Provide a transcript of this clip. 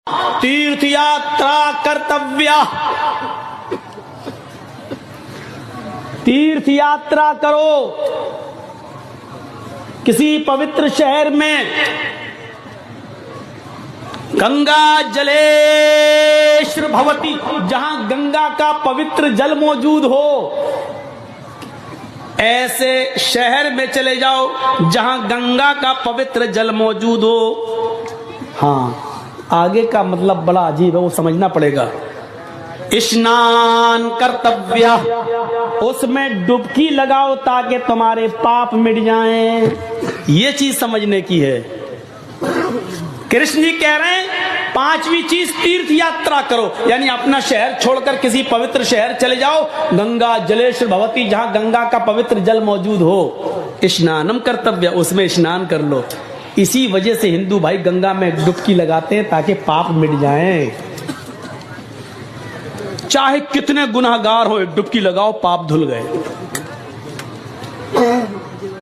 तीर्थ यात्रा कर्तव्य। तीर्थ यात्रा करो किसी पवित्र शहर में, गंगा जलेश्वर भवती, जहां गंगा का पवित्र जल मौजूद हो, ऐसे शहर में चले जाओ जहां गंगा का पवित्र जल मौजूद हो। हाँ, आगे का मतलब बड़ा अजीब है, वो समझना पड़ेगा। स्नान कर्तव्य, उसमें डुबकी लगाओ ताकि तुम्हारे पाप मिट जाएं। ये चीज समझने की है। कृष्ण जी कह रहे हैं पांचवी चीज तीर्थ यात्रा करो, यानी अपना शहर छोड़कर किसी पवित्र शहर चले जाओ, गंगा जलेश्वर भवती, जहां गंगा का पवित्र जल मौजूद हो। स्नानम कर्तव्य, उसमें स्नान कर लो। इसी वजह से हिंदू भाई गंगा में डुबकी लगाते हैं ताकि पाप मिट जाएं। चाहे कितने गुनाहगार हो, डुबकी लगाओ, पाप धुल गए।